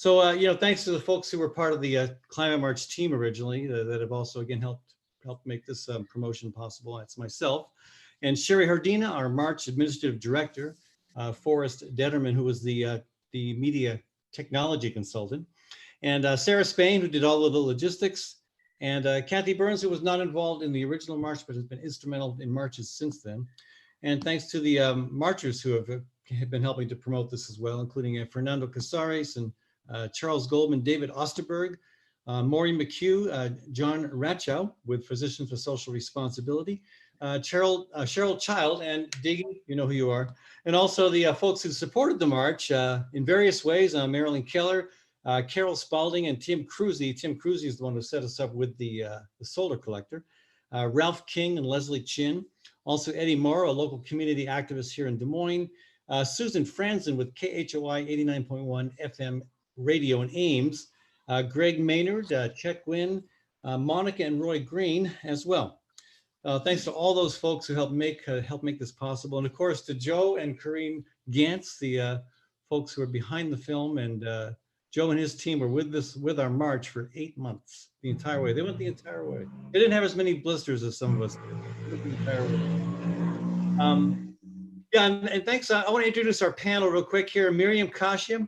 Thanks to the folks who were part of the Climate March team originally that have also, again, helped make this promotion possible. That's myself. And Sherry Hardina, our March Administrative Director, Forrest Detterman, who was the media technology consultant, and Sarah Spain, who did all of the logistics, and Kathy Burns, who was not involved in the original march, but has been instrumental in marches since then. And thanks to the marchers who have been helping to promote this as well, including Fernando Casares and Charles Goldman, David Osterberg, Maureen McHugh, John Ratchow with Physicians for Social Responsibility, Cheryl Child, and Diggy, you know who you are, and also the folks who supported the march in various ways, Marilyn Keller, Carol Spalding, and Tim Cruzy. Tim Cruzy is the one who set us up with the solar collector, Ralph King and Leslie Chin, also Eddie Morrow, a local community activist here in Des Moines, Susan Franzen with KHOI 89.1 FM radio in Ames, Greg Maynard, Chet Gwynn, Monica and Roy Green as well. Thanks to all those folks who helped make this possible. And of course to Joe and Corinne Gantz, the folks who are behind the film, and Joe and his team were with our march for 8 months, the entire way. They went the entire way. They didn't have as many blisters as some of us did. They went the entire way. And thanks. I want to introduce our panel real quick here. Miriam Kashia.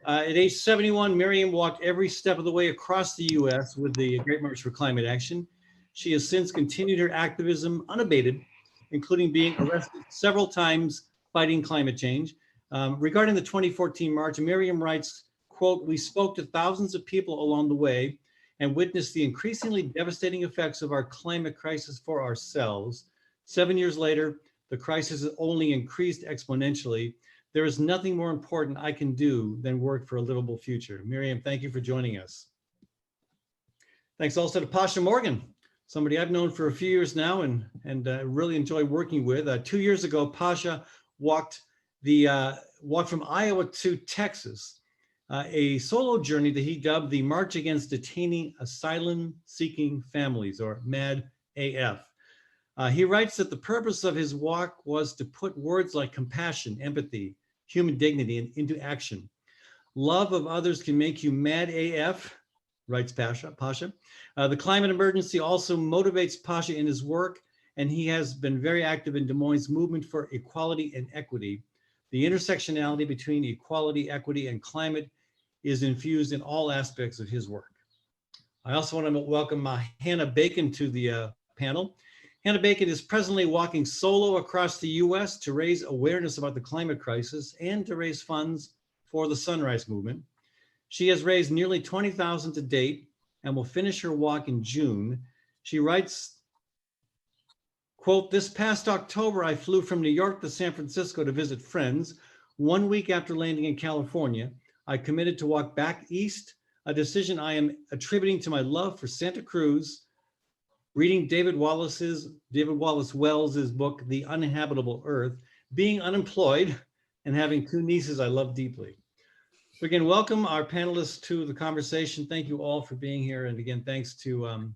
At age 71, Miriam walked every step of the way across the U.S. with the Great March for Climate Action. She has since continued her activism unabated, including being arrested several times fighting climate change. Regarding the 2014 march, Miriam writes, quote, "We spoke to thousands of people along the way and witnessed the increasingly devastating effects of our climate crisis for ourselves. 7 years later, the crisis has only increased exponentially. There is nothing more important I can do than work for a livable future." Miriam, thank you for joining us. Thanks also to Pascha Morgan, somebody I've known for a few years now and really enjoy working with. 2 years ago, Pascha walked from Iowa to Texas, a solo journey that he dubbed the March Against Detaining Asylum Seeking Families, or MAD AF. He writes that the purpose of his walk was to put words like compassion, empathy, human dignity into action. Love of others can make you mad AF, writes Pascha. The climate emergency also motivates Pascha in his work, and he has been very active in Des Moines' movement for equality and equity. The intersectionality between equality, equity, and climate is infused in all aspects of his work. I also want to welcome Hannah Bacon to the panel. Hannah Bacon is presently walking solo across the US to raise awareness about the climate crisis and to raise funds for the Sunrise Movement. She has raised nearly $20,000 to date and will finish her walk in June. She writes, quote, "This past October, I flew from New York to San Francisco to visit friends. 1 week after landing in California, I committed to walk back east, a decision I am attributing to my love for Santa Cruz, reading David Wallace Wells' book, The Uninhabitable Earth, being unemployed, and having 2 nieces I love deeply." So again, welcome our panelists to the conversation. Thank you all for being here. And again, thanks to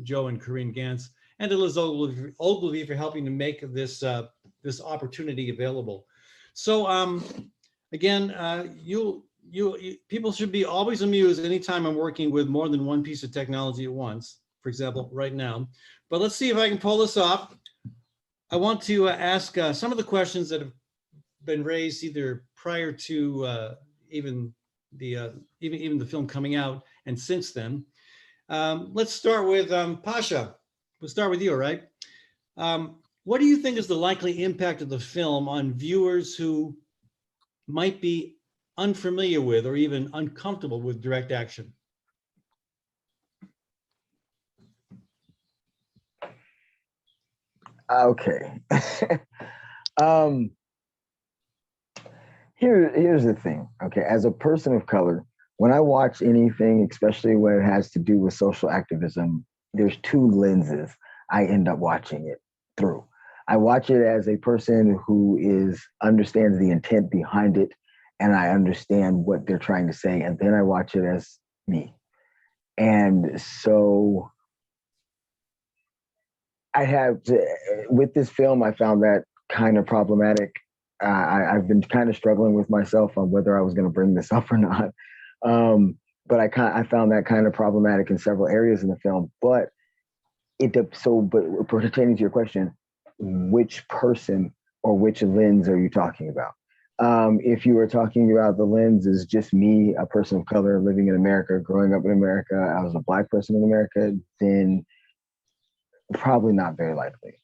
Joe and Corinne Gantz, and to Liz Ogilvie for helping to make this opportunity available. So again, people should be always amused anytime I'm working with more than one piece of technology at once, for example, right now. But let's see if I can pull this off. I want to ask some of the questions that have been raised either prior to even the film coming out and since then. Let's start with Pascha. We'll start with you, all right? What do you think is the likely impact of the film on viewers who might be unfamiliar with or even uncomfortable with direct action? Okay. Here's the thing. Okay, as a person of color, when I watch anything, especially when it has to do with social activism, there's 2 lenses I end up watching it through. I watch it as a person who understands the intent behind it, and I understand what they're trying to say, and then I watch it as me. And so with this film, I found that kind of problematic. I've been kind of struggling with myself on whether I was going to bring this up or not. But I found that kind of problematic in several areas in the film. But but pertaining to your question, which person or which lens are you talking about? If you were talking about the lens is just me, a person of color living in America, growing up in America, I was a Black person in America, then probably not very likely.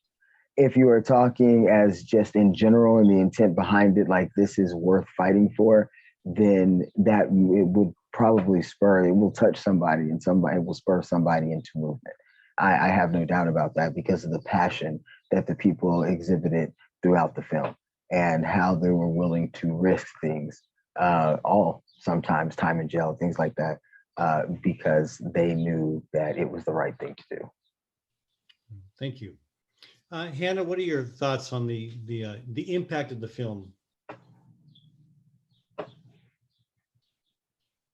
If you are talking as just in general and the intent behind it, like this is worth fighting for, then that it would probably it will touch somebody and somebody will spur somebody into movement. I have no doubt about that because of the passion that the people exhibited throughout the film and how they were willing to risk things, all sometimes time in jail, things like that, because they knew that it was the right thing to do. Thank you. Hannah, what are your thoughts on the impact of the film?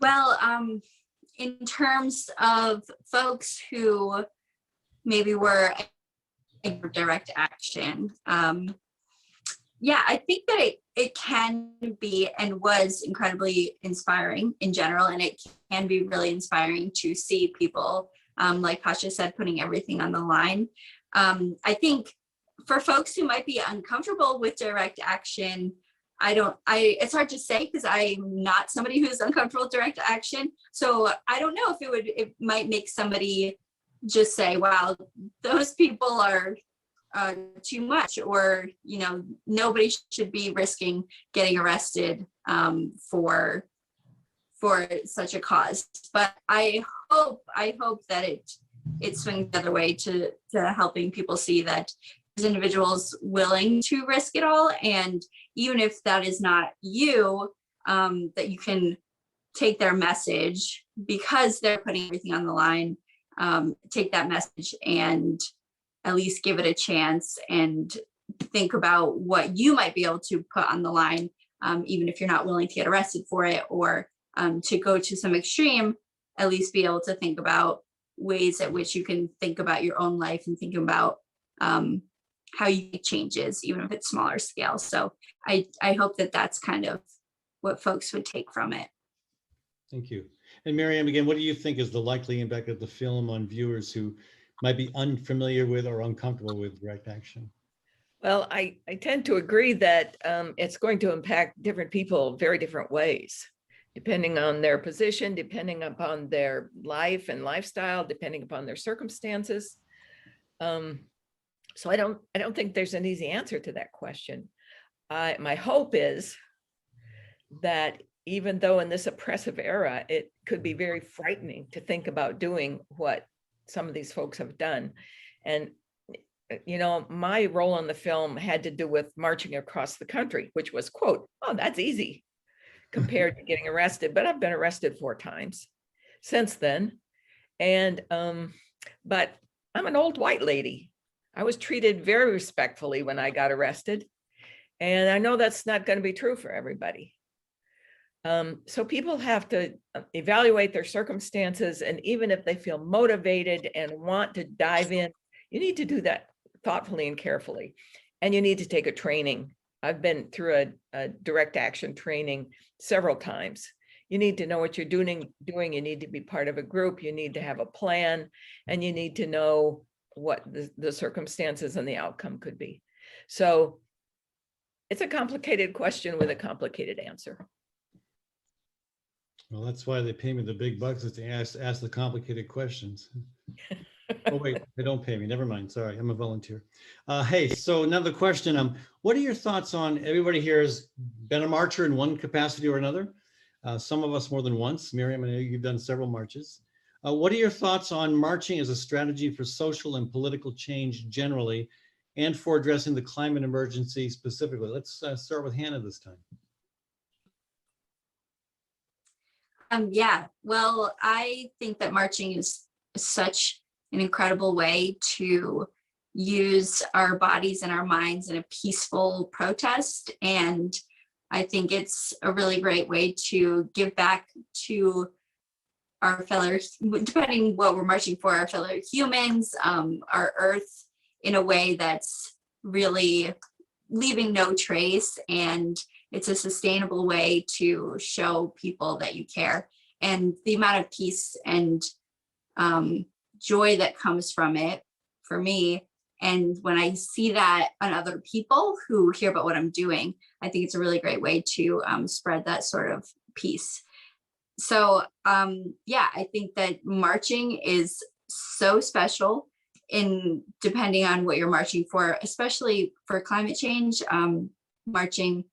Well, in terms of folks who maybe were direct action, yeah, I think that it can be and was incredibly inspiring in general, and it can be really inspiring to see people, like Pascha said, putting everything on the line. I think for folks who might be uncomfortable with direct action, it's hard to say because I'm not somebody who's uncomfortable with direct action. So I don't know if it might make somebody just say, wow, those people are too much, or, nobody should be risking getting arrested for such a cause. But I hope that it swings the other way to helping people see that there's individuals willing to risk it all. And even if that is not you, that you can take their message because they're putting everything on the line, take that message and at least give it a chance and think about what you might be able to put on the line, even if you're not willing to get arrested for it or to go to some extreme, at least be able to think about ways at which you can think about your own life and think about how you make changes, even if it's smaller scale. So I hope that that's kind of what folks would take from it. Thank you. And Miriam, again, what do you think is the likely impact of the film on viewers who might be unfamiliar with or uncomfortable with direct action? Well, I tend to agree that it's going to impact different people very different ways, depending on their position, depending upon their life and lifestyle, depending upon their circumstances. So I don't think there's an easy answer to that question. My hope is that even though in this oppressive era, it could be very frightening to think about doing what some of these folks have done. And, my role in the film had to do with marching across the country, which was, quote, oh, that's easy compared to getting arrested. But I've been arrested 4 times since then. And, but I'm an old white lady. I was treated very respectfully when I got arrested. And I know that's not going to be true for everybody. So people have to evaluate their circumstances, and even if they feel motivated and want to dive in, you need to do that thoughtfully and carefully. And you need to take a training. I've been through a direct action training several times. You need to know what you're doing. You need to be part of a group. You need to have a plan, and you need to know what the circumstances and the outcome could be. So it's a complicated question with a complicated answer. Well, that's why they pay me the big bucks, is to ask the complicated questions. Oh, wait, they don't pay me. Never mind. Sorry, I'm a volunteer. Hey, so another question. What are your thoughts on, everybody here has been a marcher in one capacity or another? Some of us more than once. Miriam, I know you've done several marches. What are your thoughts on marching as a strategy for social and political change generally, and for addressing the climate emergency specifically? Let's start with Hannah this time. Yeah, well, I think that marching is such an incredible way to use our bodies and our minds in a peaceful protest. And I think it's a really great way to give back to our fellow, depending what we're marching for, our fellow humans, our earth, in a way that's really leaving no trace, and it's a sustainable way to show people that you care. And the amount of peace and joy that comes from it for me, and when I see that on other people who hear about what I'm doing, I think it's a really great way to spread that sort of peace. So yeah, I think that marching is so special in depending on what you're marching for, especially for climate change. Marching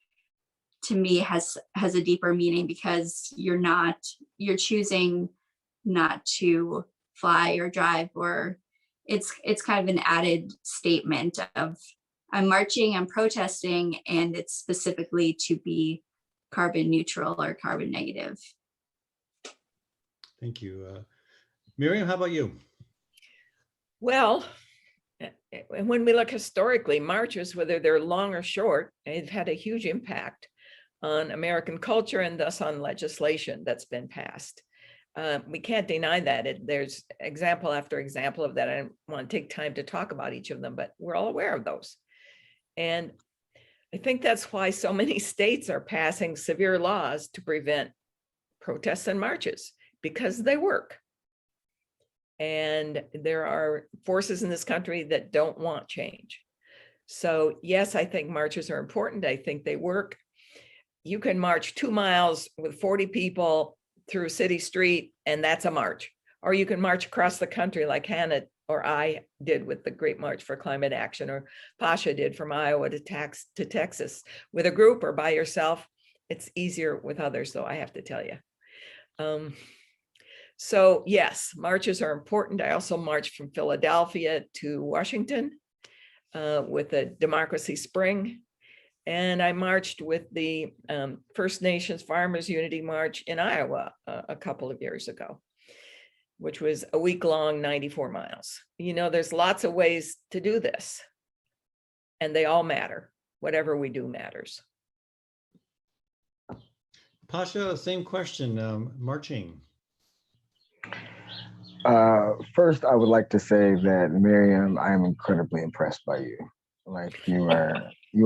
to me has a deeper meaning, because you're choosing not to fly or drive, or it's kind of an added statement of I'm marching, I'm protesting, and it's specifically to be carbon neutral or carbon negative. Thank you. Miriam, how about you? Well, when we look historically, marches, whether they're long or short, have had a huge impact on American culture and thus on legislation that's been passed. We can't deny that. There's example after example of that. I don't want to take time to talk about each of them, but we're all aware of those. And I think that's why so many states are passing severe laws to prevent protests and marches, because they work. And there are forces in this country that don't want change. So yes, I think marches are important. I think they work. You can march 2 miles with 40 people through a city street, and that's a march. Or you can march across the country like Hannah or I did with the Great March for Climate Action, or Pascha did from Iowa to Texas, with a group or by yourself. It's easier with others, though, I have to tell you. So yes, marches are important. I also marched from Philadelphia to Washington with the Democracy Spring. And I marched with the First Nations Farmers Unity March in Iowa a couple of years ago, which was a week-long, 94 miles. You know, there's lots of ways to do this, and they all matter. Whatever we do matters. Pascha, same question, marching. First, I would like to say that Miriam, I am incredibly impressed by you. Like you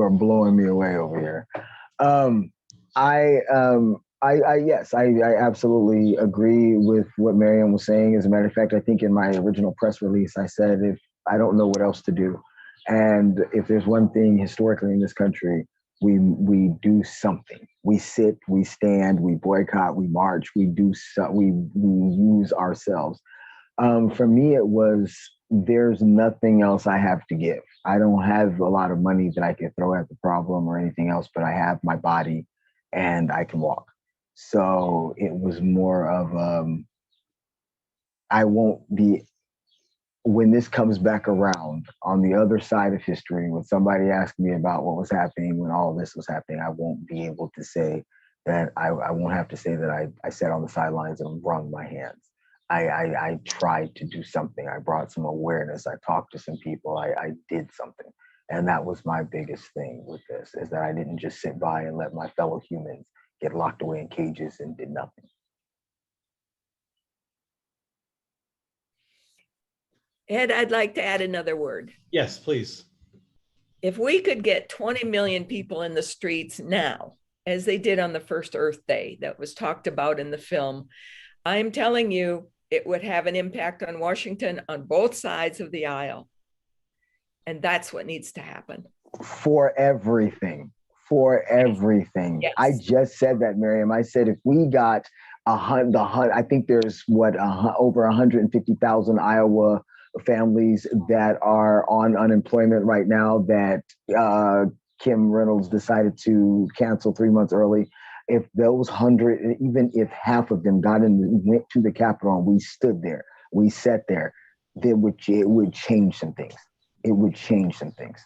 are blowing me away over here. Yes, I absolutely agree with what Miriam was saying. As a matter of fact, I think in my original press release, I said, if I don't know what else to do, and if there's one thing historically in this country, we do something. We sit, we stand, we boycott, we march, we use ourselves. For me, it was, there's nothing else I have to give. I don't have a lot of money that I can throw at the problem or anything else, but I have my body and I can walk. So it was more of, I won't be, when this comes back around on the other side of history, when somebody asked me about what was happening when all of this was happening, I won't be able to say that, I won't have to say that I sat on the sidelines and wrung my hands. I tried to do something. I brought some awareness. I talked to some people. I did something. And that was my biggest thing with this, is that I didn't just sit by and let my fellow humans get locked away in cages and did nothing. Ed, I'd like to add another word. Yes, please. If we could get 20 million people in the streets now, as they did on the first Earth Day that was talked about in the film, I'm telling you, it would have an impact on Washington on both sides of the aisle. And that's what needs to happen. For everything. Yes. I just said that, Miriam. I said, if we got I think there's over 150,000 Iowa families that are on unemployment right now that Kim Reynolds decided to cancel 3 months early. If those 100, even if half of them went to the Capitol and we stood there, we sat there, it would change some things. It would change some things.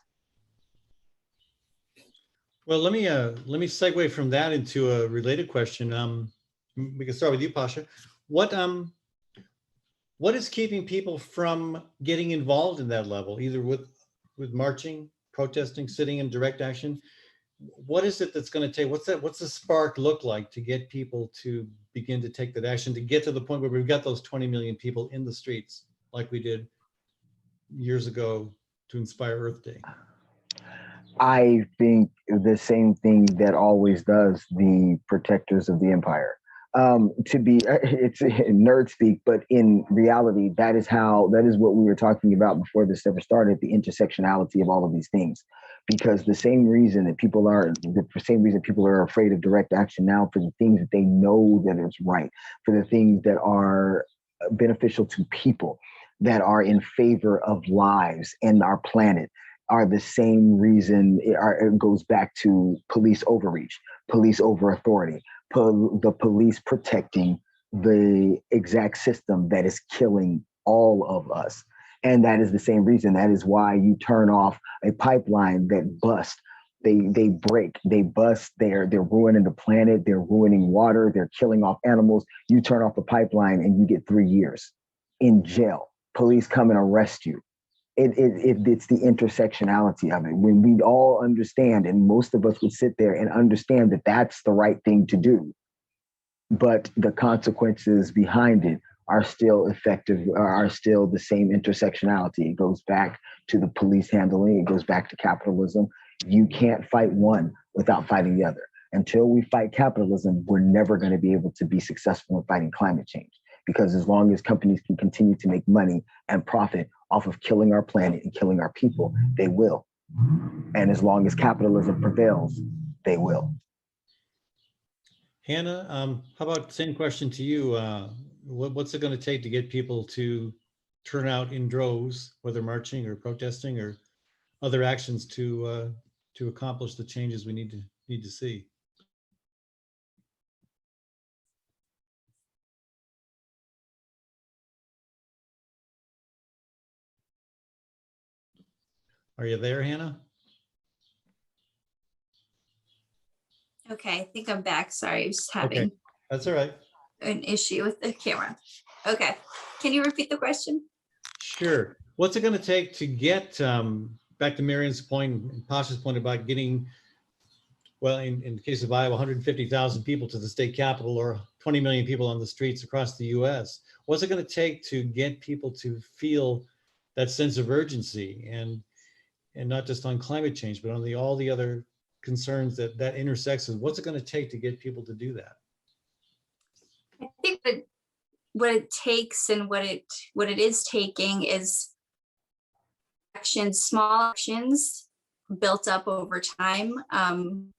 Well, let me segue from that into a related question. We can start with you, Pascha. What is keeping people from getting involved in that level, either with marching, protesting, sitting in direct action? What is it that's going to take? What's the spark look like to get people to begin to take that action, to get to the point where we've got those 20 million people in the streets like we did years ago to inspire Earth Day? I think the same thing that always does the protectors of the empire. To be, it's nerd speak, but in reality, that is what we were talking about before this ever started, the intersectionality of all of these things. Because the same reason people are afraid of direct action now for the things that they know that is right, for the things that are beneficial to people, that are in favor of lives and our planet, are the same reason it goes back to police overreach, police over authority, the police protecting the exact system that is killing all of us. And that is the same reason. That is why you turn off a pipeline that busts. They break, they bust, they're ruining the planet, they're ruining water, they're killing off animals. You turn off a pipeline and you get 3 years in jail. Police come and arrest you. It's the intersectionality of it. When we all understand, and most of us would sit there and understand that that's the right thing to do, but the consequences behind it are still effective, are still the same intersectionality. It goes back to the police handling, it goes back to capitalism. You can't fight one without fighting the other. Until we fight capitalism, we're never going to be able to be successful in fighting climate change. Because as long as companies can continue to make money and profit off of killing our planet and killing our people, they will. And as long as capitalism prevails, they will. Hannah, how about same question to you? What's it going to take to get people to turn out in droves, whether marching or protesting or other actions to accomplish the changes we need to see? Are you there, Hannah? Okay, I think I'm back. Sorry, I was just having Okay, that's all right. an issue with the camera. Okay, can you repeat the question? Sure. What's it going to take to get back to Miriam's point and Pascha's point about getting, well, in the case of Iowa, 150,000 people to the state capitol or 20 million people on the streets across the US? What's it going to take to get people to feel that sense of urgency and not just on climate change, but on all the other concerns that intersects with? What's it going to take to get people to do that? I think that what it takes and what it is taking is actions, small actions built up over time,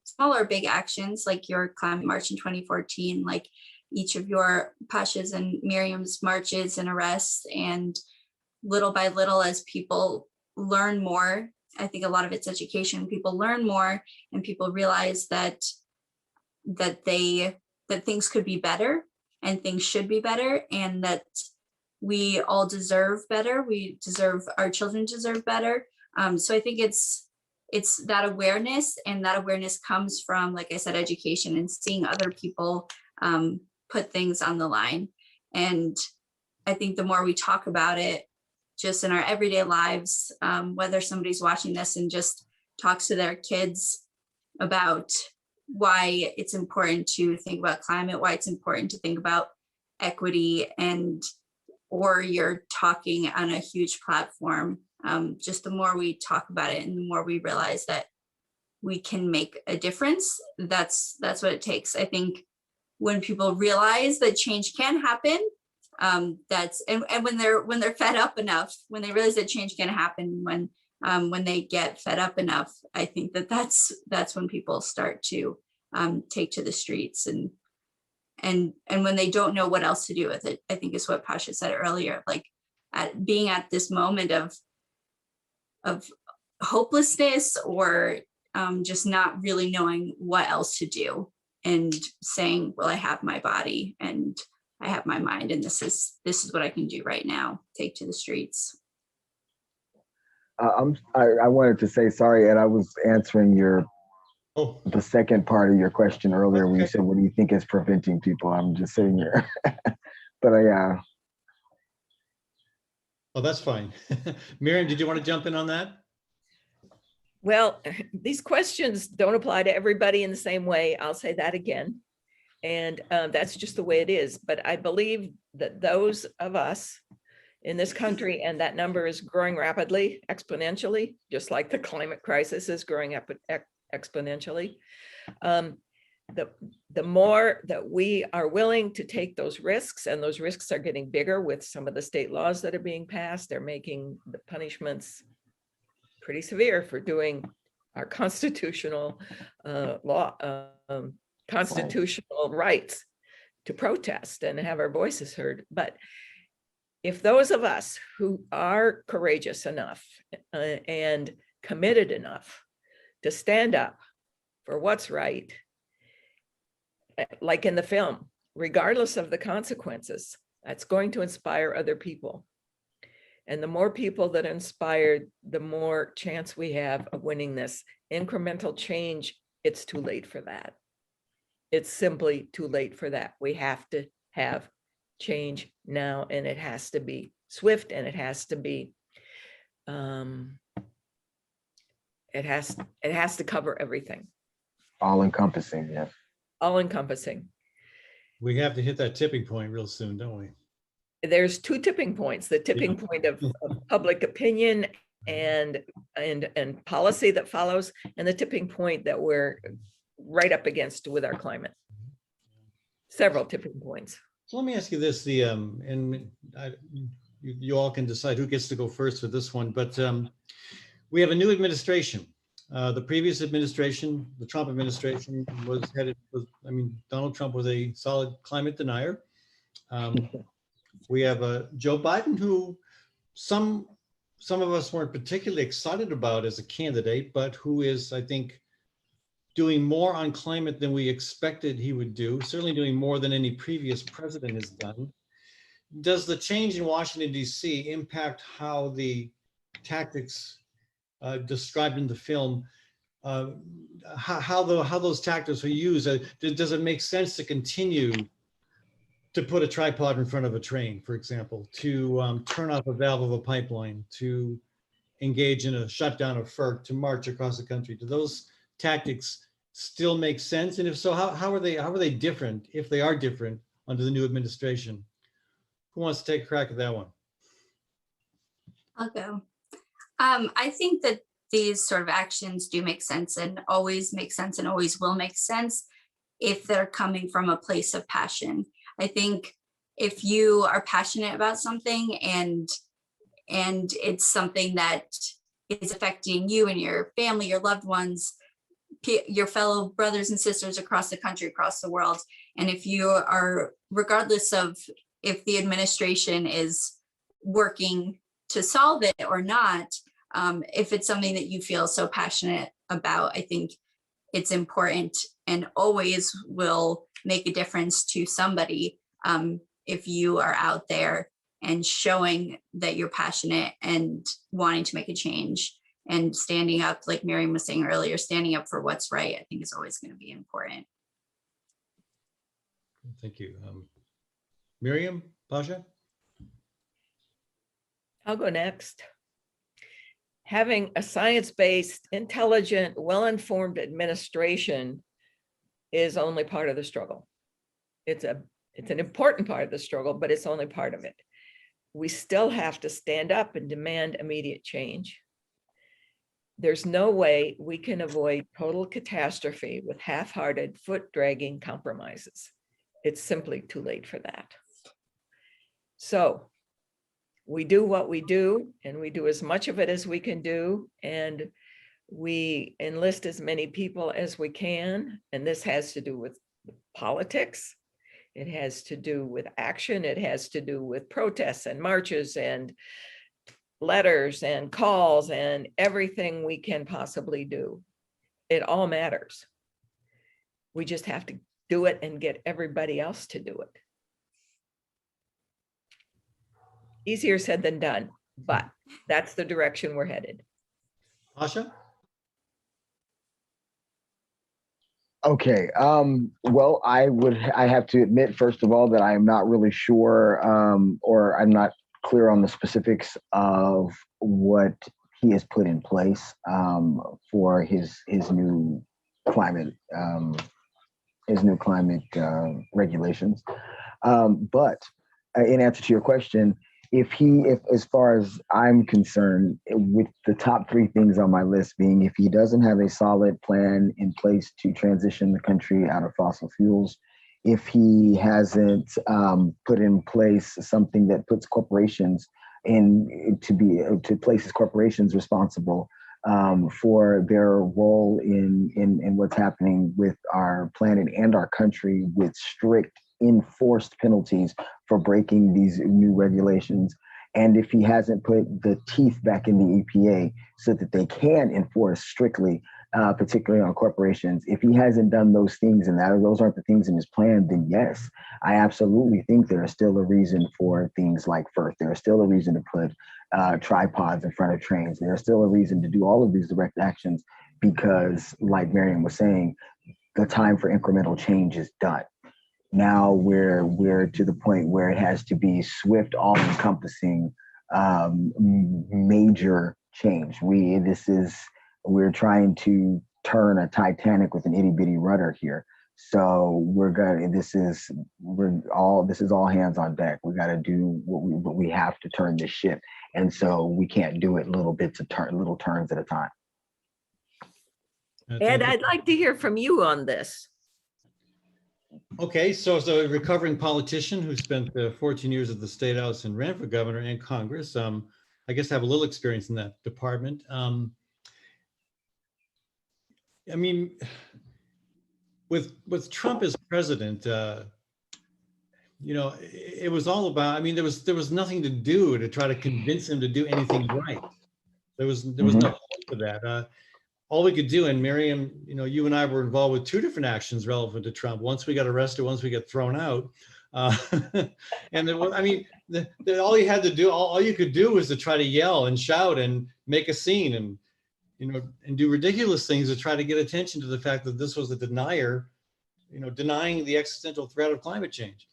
small or big actions like your climate march in 2014, like each of your Pascha's and Miriam's marches and arrests, and little by little as people learn more. I think a lot of it's education. People learn more and people realize that things could be better and things should be better, and that we all deserve better. Our children deserve better. So I think it's that awareness, and that awareness comes from, like I said, education and seeing other people put things on the line. And I think the more we talk about it, just in our everyday lives, whether somebody's watching this and just talks to their kids about why it's important to think about climate, why it's important to think about equity, or you're talking on a huge platform, just the more we talk about it and the more we realize that we can make a difference, that's what it takes. I think when people realize that change can happen, and when they're fed up enough, when they realize that change can happen, when they get fed up enough, I think that's when people start to take to the streets, and when they don't know what else to do with it. I think is what Pascha said earlier, like being at this moment of hopelessness, or just not really knowing what else to do, and saying, well, I have my body and I have my mind, and this is what I can do right now. Take to the streets. I wanted to say sorry, and I was answering the second part of your question earlier when you said, what do you think is preventing people? I'm just sitting here. But yeah. Oh, that's fine. Miriam, did you want to jump in on that? Well, these questions don't apply to everybody in the same way. I'll say that again. And that's just the way it is. But I believe that those of us in this country, and that number is growing rapidly, exponentially, just like the climate crisis is growing up exponentially. The more that we are willing to take those risks, and those risks are getting bigger with some of the state laws that are being passed, they're making the punishments pretty severe for doing our constitutional constitutional rights to protest and have our voices heard. But if those of us who are courageous enough and committed enough to stand up for what's right, like in the film, regardless of the consequences, that's going to inspire other people. And the more people that are inspired, the more chance we have of winning this. Incremental change, it's too late for that. It's simply too late for that. We have to have change now, and it has to be swift, and it has to be, it has to cover everything. All encompassing, yes. All encompassing. We have to hit that tipping point real soon, don't we? There's two tipping points: the tipping point of public opinion and policy that follows, and the tipping point that we're right up against with our climate. Several tipping points. So let me ask you this: you all can decide who gets to go first with this one, but we have a new administration. The previous administration, the Trump administration, was headed with, Donald Trump was a solid climate denier. We have Joe Biden, who some of us weren't particularly excited about as a candidate, but who is, I think, doing more on climate than we expected he would do, certainly doing more than any previous president has done. Does the change in Washington, D.C. impact how the tactics described in the film, how those tactics are used? Does it make sense to continue to put a tripod in front of a train, for example, to turn off a valve of a pipeline, to engage in a shutdown of FERC, to march across the country? Do those tactics still make sense? And if so, how are they different, if they are different, under the new administration? Who wants to take a crack at that one? I'll go. I think that these sort of actions do make sense, and always make sense, and always will make sense if they're coming from a place of passion. I think if you are passionate about something and it's something that is affecting you and your family, your loved ones, your fellow brothers and sisters across the country, across the world, and if you are, regardless of if the administration is working to solve it or not, if it's something that you feel so passionate about, I think it's important and always will make a difference to somebody if you are out there and showing that you're passionate and wanting to make a change and standing up, like Miriam was saying earlier, standing up for what's right, I think is always going to be important. Thank you. Miriam, Pascha? I'll go next. Having a science-based, intelligent, well-informed administration is only part of the struggle. It's an important part of the struggle, but it's only part of it. We still have to stand up and demand immediate change. There's no way we can avoid total catastrophe with half-hearted, foot-dragging compromises. It's simply too late for that. So we do what we do, and we do as much of it as we can do, and we enlist as many people as we can. And this has to do with politics. It has to do with action. It has to do with protests and marches and letters and calls and everything we can possibly do. It all matters. We just have to do it and get everybody else to do it. Easier said than done, but that's the direction we're headed. Pascha? Okay. Well, I have to admit, first of all, that I am not really sure, or I'm not clear on the specifics of what he has put in place for his new climate regulations. But in answer to your question, if as far as I'm concerned, with the top three things on my list being, if he doesn't have a solid plan in place to transition the country out of fossil fuels, if he hasn't put in place something that puts corporations to places corporations responsible for their role in what's happening with our planet and our country, with strict enforced penalties for breaking these new regulations. And if he hasn't put the teeth back in the EPA so that they can enforce strictly, particularly on corporations, if he hasn't done those things and those aren't the things in his plan, then yes, I absolutely think there is still a reason for things like FERC. There is still a reason to put tripods in front of trains. There's still a reason to do all of these direct actions because, like Miriam was saying, the time for incremental change is done. Now we're to the point where it has to be swift, all-encompassing, major change. We're trying to turn a Titanic with an itty bitty rudder here. So this is all hands on deck. We got to do what we have to turn this ship, and so we can't do it little turns at a time. Ed, I'd like to hear from you on this. Okay, so as a recovering politician who spent 14 years at the State House and ran for governor and Congress, I guess I have a little experience in that department. I mean, with Trump as president, you know, it was all about, I mean, there was nothing to do to try to convince him to do anything right. There was no hope for that. All we could do, and Miriam, you know, you and I were involved with two different actions relevant to Trump. Once we got arrested, once we got thrown out. And there was, I mean, all you had to do, all you could do was to try to yell and shout and make a scene and, you know, and do ridiculous things to try to get attention to the fact that this was a denier, you know, denying the existential threat of climate change.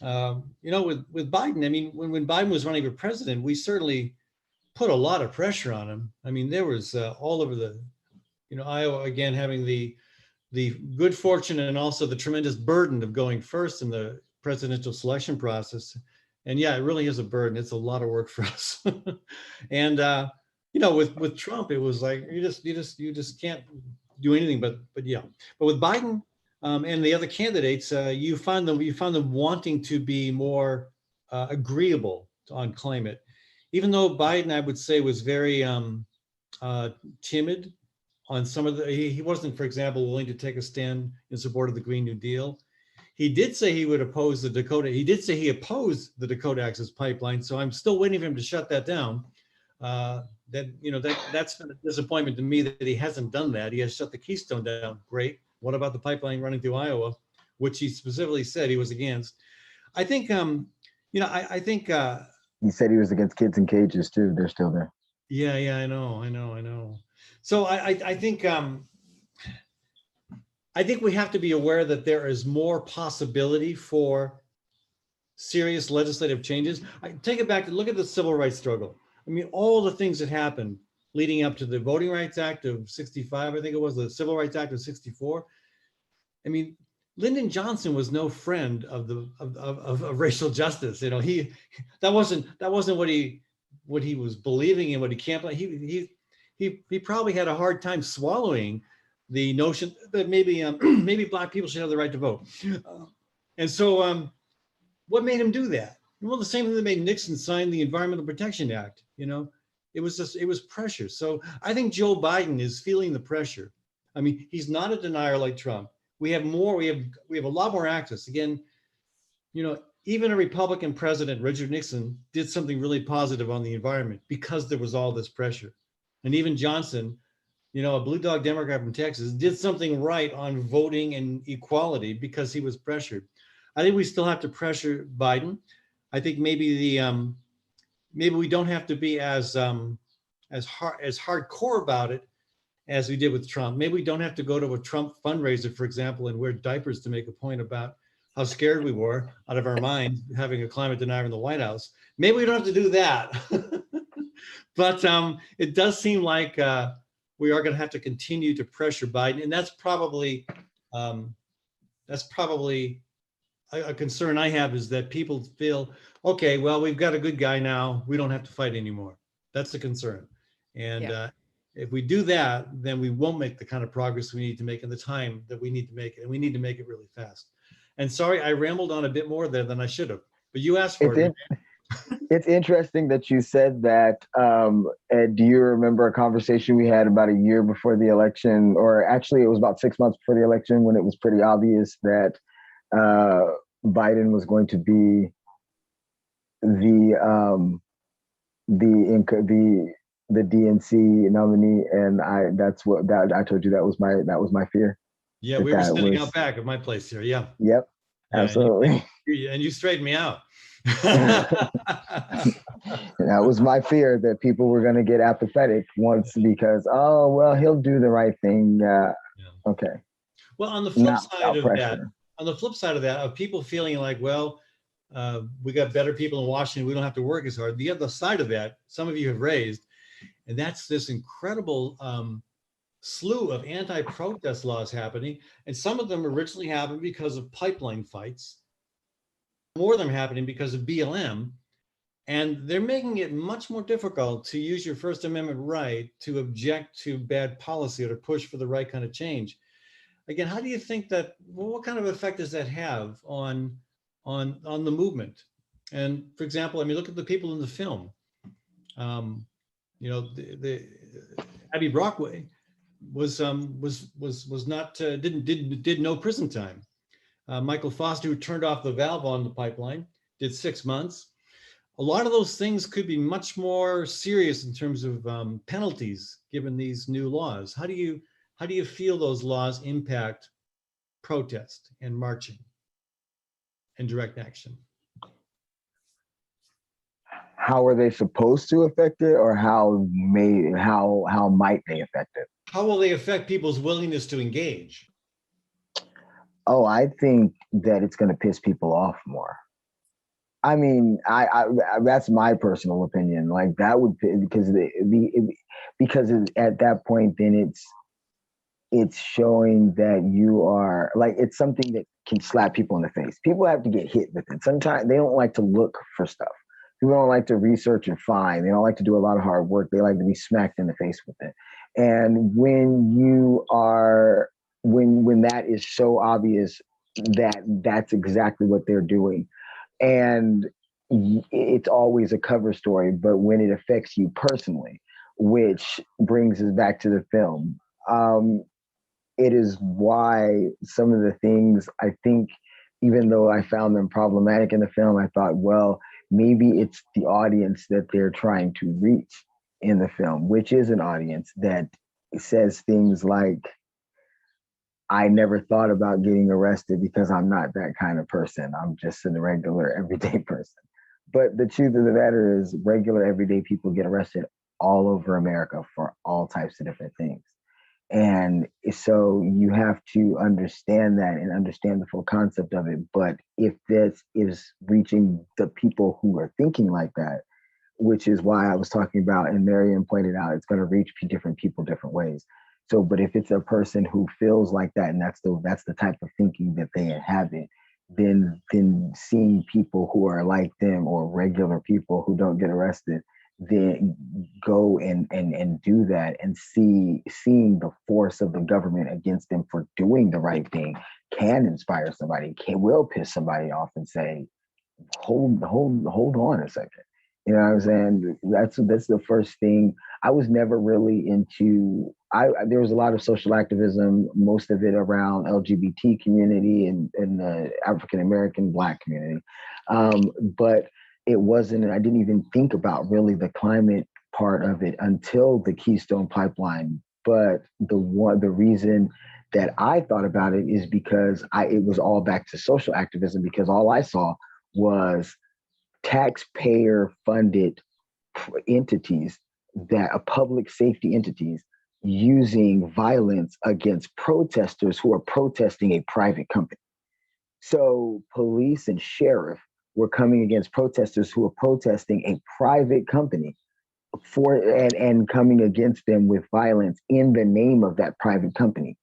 You know, with Biden, I mean, when Biden was running for president, we certainly put a lot of pressure on him. I mean, there was all over the, you know, Iowa, again, having the good fortune and also the tremendous burden of going first in the presidential selection process. And yeah, it really is a burden. It's a lot of work for us. And, you know, with Trump, it was like, you just can't do anything, but yeah. But with Biden and the other candidates, you find them wanting to be more agreeable on climate. Even though Biden, I would say, was very timid on some of the, he wasn't, for example, willing to take a stand in support of the Green New Deal. He did say he would oppose the Dakota. He did say he opposed the Dakota Access Pipeline. So I'm still waiting for him to shut that down. That's been a disappointment to me that he hasn't done that. He has shut the Keystone down. Great. What about the pipeline running through Iowa, which he specifically said he was against? I think, I think he said he was against kids in cages too. They're still there. Yeah, I know. So I think we have to be aware that there is more possibility for serious legislative changes. I take it back to look at the civil rights struggle. I mean, all the things that happened leading up to the Voting Rights Act of 65, I think it was, the Civil Rights Act of 64. I mean, Lyndon Johnson was no friend of racial justice. You know, that wasn't what he was believing in, what he campaigned. He probably had a hard time swallowing the notion that maybe Black people should have the right to vote. And so what made him do that? Well, the same thing that made Nixon sign the Environmental Protection Act. You know, it was pressure. So I think Joe Biden is feeling the pressure. I mean, he's not a denier like Trump. We have a lot more access. Again, you know, even a Republican president, Richard Nixon, did something really positive on the environment because there was all this pressure. And even Johnson, you know, a blue dog Democrat from Texas, did something right on voting and equality because he was pressured. I think we still have to pressure Biden. I think maybe maybe we don't have to be as hardcore about it as we did with Trump. Maybe we don't have to go to a Trump fundraiser, for example, and wear diapers to make a point about how scared we were out of our minds having a climate denier in the White House. Maybe we don't have to do that. But it does seem like we are going to have to continue to pressure Biden, and that's probably a concern I have is that people feel, okay, well, we've got a good guy now. We don't have to fight anymore. That's the concern. And Yeah. if we do that, then we won't make the kind of progress we need to make in the time that we need to make it. And we need to make it really fast. And sorry, I rambled on a bit more there than I should have, but you asked for It's it. it's interesting that you said that. Ed, do you remember a conversation we had about a year before the election, or actually it was about 6 months before the election, when it was pretty obvious that Biden was going to be the the DNC nominee, and I told you that was my fear. Yeah, That we were that sitting was out back of my place here. Yeah. Yep, Yeah, absolutely. and you straightened me out. That was my fear, that people were going to get apathetic once, because, oh, well, he'll do the right thing. Yeah. Okay. Well, on the flip Not side without of that, pressure. of people feeling like, well, we got better people in Washington, we don't have to work as hard. The other side of that, some of you have raised, and that's this incredible slew of anti-protest laws happening. And some of them originally happened because of pipeline fights. More of them happening because of BLM. And they're making it much more difficult to use your First Amendment right to object to bad policy or to push for the right kind of change. Again, how do you think that, well, what kind of effect does that have on the movement? And for example, I mean, look at the people in the film. You know, the Abby Brockway was not did no prison time. Michael Foster, who turned off the valve on the pipeline, did 6 months. A lot of those things could be much more serious in terms of penalties given these new laws. How do you feel those laws impact protest and marching and direct action? How are they supposed to affect it, or how might they affect it? How will they affect people's willingness to engage? Oh, I think that it's going to piss people off more. I mean, I that's my personal opinion. Like, that would, because at that point, then it's showing that you are, like, it's something that can slap people in the face. People have to get hit with it. Sometimes they don't like to look for stuff. People don't like to research and find. They don't like to do a lot of hard work. They like to be smacked in the face with it. And when that is so obvious that that's exactly what they're doing, and it's always a cover story, but when it affects you personally, which brings us back to the film, it is why some of the things, I think, even though I found them problematic in the film, I thought, well, maybe it's the audience that they're trying to reach in the film, which is an audience that says things like, I never thought about getting arrested because I'm not that kind of person. I'm just a regular, everyday person. But the truth of the matter is, regular, everyday people get arrested all over America for all types of different things. And so you have to understand that and understand the full concept of it. But if this is reaching the people who are thinking like that, which is why I was talking about, and Miriam pointed out, it's going to reach different people different ways. So, but if it's a person who feels like that, and that's the type of thinking that they inhabit, then seeing people who are like them, or regular people who don't get arrested, then go and do that, and seeing the force of the government against them for doing the right thing can inspire somebody, will piss somebody off and say, hold on a second. You know what I'm saying? That's the first thing. I was never really into, there was a lot of social activism, most of it around LGBT community and the African-American Black community. But it wasn't, I didn't even think about really the climate part of it until the Keystone Pipeline. But the reason that I thought about it is because it was all back to social activism, because all I saw was taxpayer funded entities, that are public safety entities, using violence against protesters who are protesting a private company. So police and sheriff were coming against protesters who are protesting a private company and coming against them with violence in the name of that private company.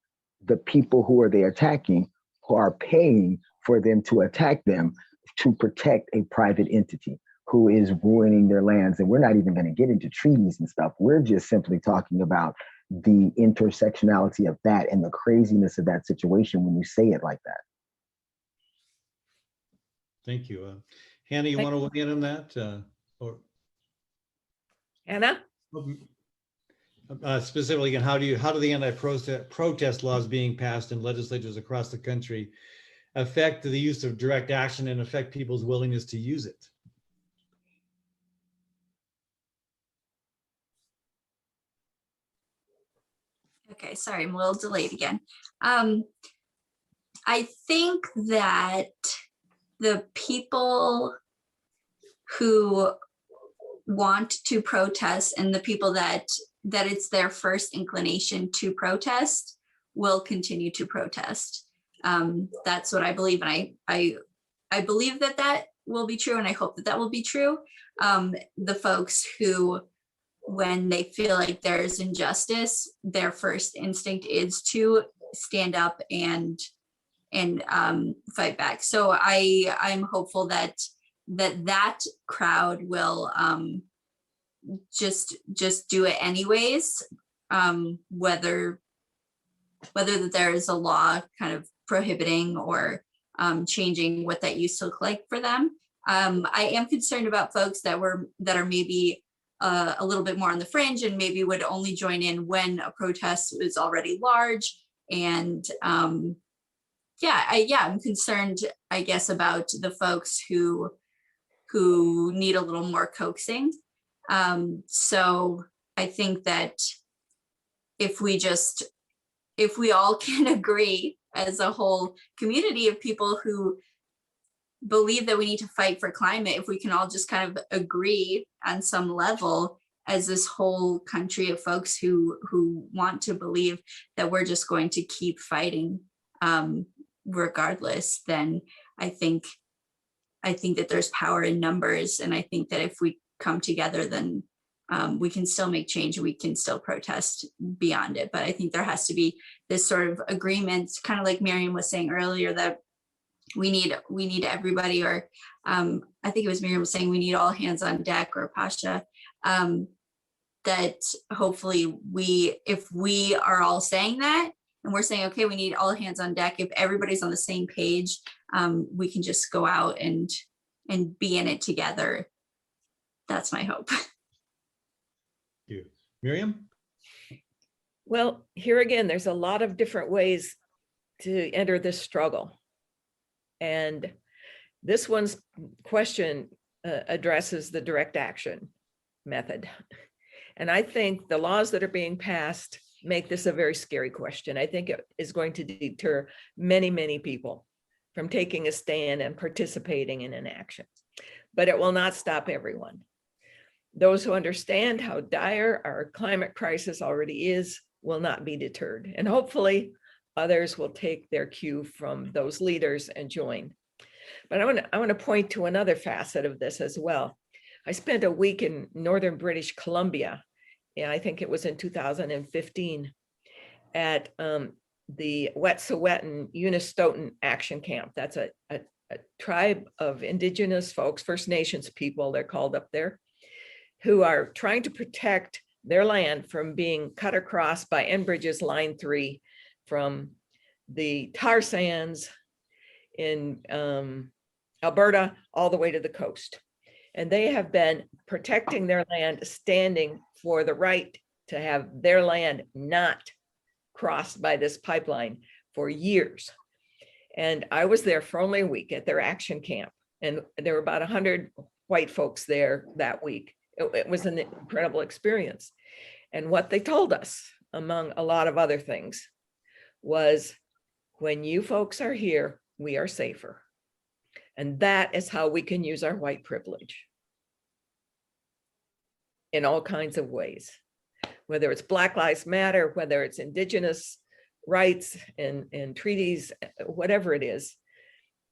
The people who are they attacking, who are paying for them to attack them to protect a private entity who is ruining their lands. And we're not even going to get into treaties and stuff. We're just simply talking about the intersectionality of that and the craziness of that situation when you say it like that. Thank you. Hannah, you want to weigh in on that? Or Anna? Specifically, again, how do the anti-protest laws being passed in legislatures across the country affect the use of direct action and affect people's willingness to use it? Okay, sorry, I'm a little delayed again. I think that the people who want to protest and the people that it's their first inclination to protest will continue to protest. That's what I believe, and I believe that will be true, and I hope that will be true. The folks who, when they feel like there's injustice, their first instinct is to stand up and fight back. So I'm hopeful that crowd will just do it anyways, whether that there is a law kind of prohibiting or changing what that used to look like for them. I am concerned about folks that are maybe a little bit more on the fringe and maybe would only join in when a protest is already large. And I'm concerned, I guess, about the folks who need a little more coaxing. So I think that if we all can agree as a whole community of people who believe that we need to fight for climate, if we can all just kind of agree on some level as this whole country of folks who want to believe that we're just going to keep fighting regardless, then I think that there's power in numbers. And I think that if we come together, then we can still make change and we can still protest beyond it. But I think there has to be this sort of agreement, kind of like Miriam was saying earlier, that we need everybody, or I think it was Miriam was saying we need all hands on deck, or Pascha, that hopefully if we are all saying that and we're saying, okay, we need all hands on deck, if everybody's on the same page, we can just go out and be in it together. That's my hope. Thank you. Miriam? Well, here again, there's a lot of different ways to enter this struggle. And this one's question addresses the direct action method. And I think the laws that are being passed make this a very scary question. I think it is going to deter many, many people from taking a stand and participating in an action, but it will not stop everyone. Those who understand how dire our climate crisis already is will not be deterred. And hopefully others will take their cue from those leaders and join. But I want to point to another facet of this as well. I spent a week in northern British Columbia, and I think it was in 2015, at the Wet'suwet'en Unistoten Action Camp. That's a tribe of indigenous folks, First Nations people, they're called up there, who are trying to protect their land from being cut across by Enbridge's Line 3 from the tar sands in Alberta all the way to the coast. And they have been protecting their land, standing for the right to have their land not crossed by this pipeline for years. And I was there for only a week at their action camp, and there were about 100 white folks there that week. It was an incredible experience. And what they told us, among a lot of other things, was when you folks are here, we are safer. And that is how we can use our white privilege in all kinds of ways, whether it's Black Lives Matter, whether it's indigenous rights and treaties, whatever it is,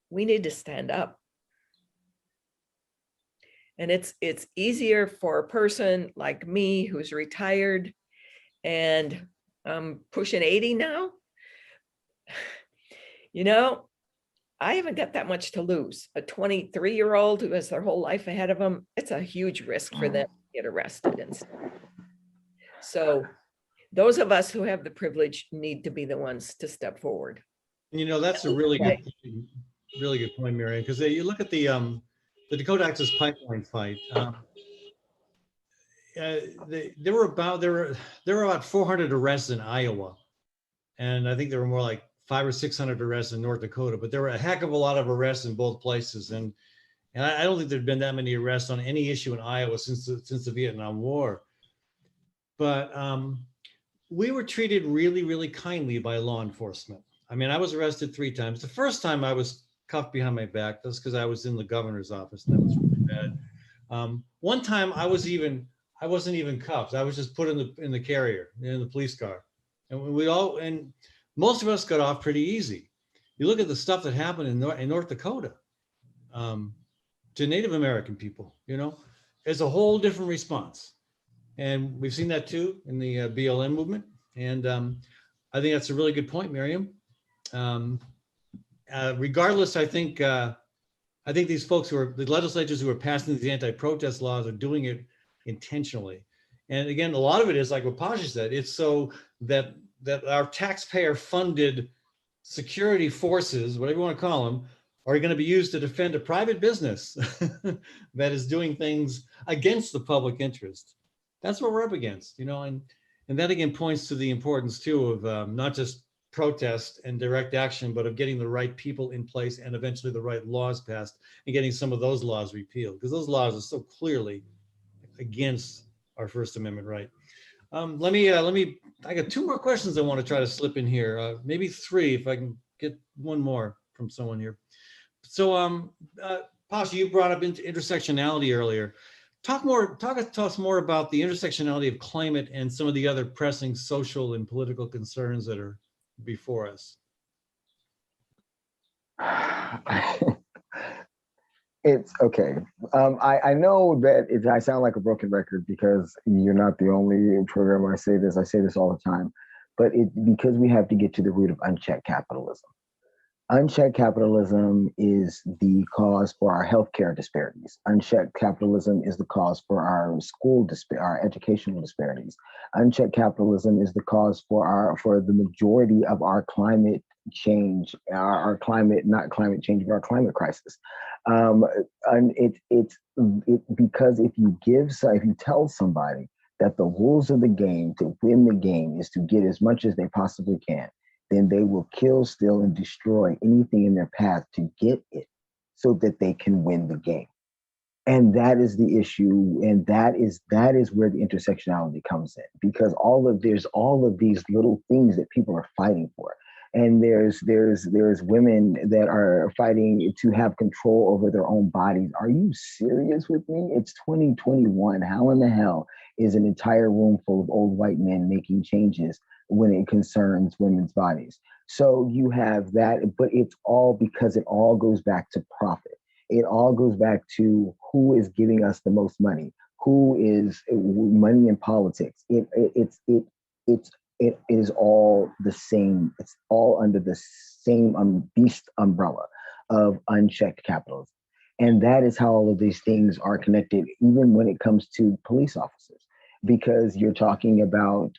we need to stand up. And it's easier for a person like me who's retired and I'm pushing 80 now. You know, I haven't got that much to lose. A 23-year-old who has their whole life ahead of them, it's a huge risk for them to get arrested and stuff. So those of us who have the privilege need to be the ones to step forward. And that's a really good point, Miriam, because you look at the Dakota Access Pipeline fight. There were about 400 arrests in Iowa, and I think there were more like 500 or 600 arrests in North Dakota. But there were a heck of a lot of arrests in both places, and I don't think there'd been that many arrests on any issue in Iowa since the Vietnam War. But we were treated really, really kindly by law enforcement. I mean, I was arrested 3 times. The first time I was cuffed behind my back. That's because I was in the governor's office, and that was really bad. One time I wasn't even cuffed. I was just put in the carrier, in the police car. And most of us got off pretty easy. You look at the stuff that happened in North Dakota to Native American people, it's a whole different response. And we've seen that too in the BLM movement. And I think that's a really good point, Miriam. Regardless, I think these folks the legislators who are passing these anti-protest laws are doing it intentionally. And again, a lot of it is like what Pascha said, it's so that our taxpayer funded security forces, whatever you want to call them, are going to be used to defend a private business that is doing things against the public interest. That's what we're up against, and that again points to the importance too of not just protest and direct action, but of getting the right people in place and eventually the right laws passed and getting some of those laws repealed, because those laws are so clearly against our First Amendment right. I got 2 more questions I want to try to slip in here, maybe 3 if I can get one more from someone here. So, Pascha, you brought up intersectionality earlier. Talk to us more about the intersectionality of climate and some of the other pressing social and political concerns that are before us. It's okay. I know that I sound like a broken record because you're not the only program I say this all the time, but because we have to get to the root of unchecked capitalism. Unchecked capitalism is the cause for our healthcare disparities. Unchecked capitalism is the cause for our our educational disparities. Unchecked capitalism is the cause for the majority of our climate change, our climate, not climate change, but our climate crisis. And because if you tell somebody that the rules of the game to win the game is to get as much as they possibly can, then they will kill, steal, and destroy anything in their path to get it so that they can win the game. And that is the issue. And that is where the intersectionality comes in, because there's all of these little things that people are fighting for. And there's women that are fighting to have control over their own bodies. Are you serious with me? It's 2021. How in the hell is an entire room full of old white men making changes when it concerns women's bodies? So you have that, but it's all because it all goes back to profit. It all goes back to who is giving us the most money, who is money in politics. It is all the same. It's all under the same beast umbrella of unchecked capitalism. And that is how all of these things are connected, even when it comes to police officers, because you're talking about,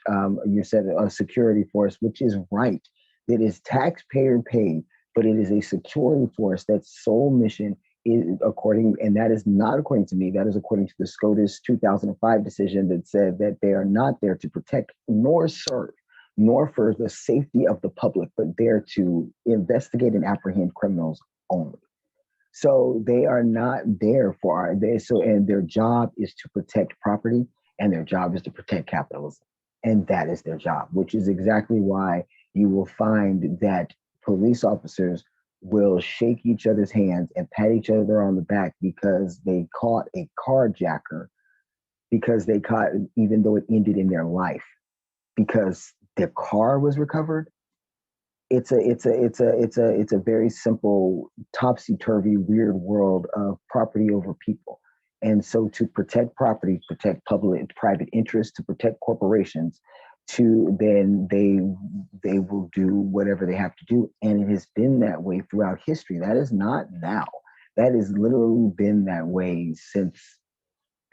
you said a security force, which is right. It is taxpayer paid, but it is a security force that's sole mission is and that is not according to me, that is according to the SCOTUS 2005 decision that said that they are not there to protect nor serve, nor for the safety of the public, but there to investigate and apprehend criminals only. So they are not there and their job is to protect property, and their job is to protect capitalism. And that is their job, which is exactly why you will find that police officers will shake each other's hands and pat each other on the back because they caught a carjacker, even though it ended in their life, because their car was recovered. It's a very simple, topsy-turvy, weird world of property over people. And so to protect property, protect public and private interests, to protect corporations, then they will do whatever they have to do. And it has been that way throughout history. That is not now. That has literally been that way since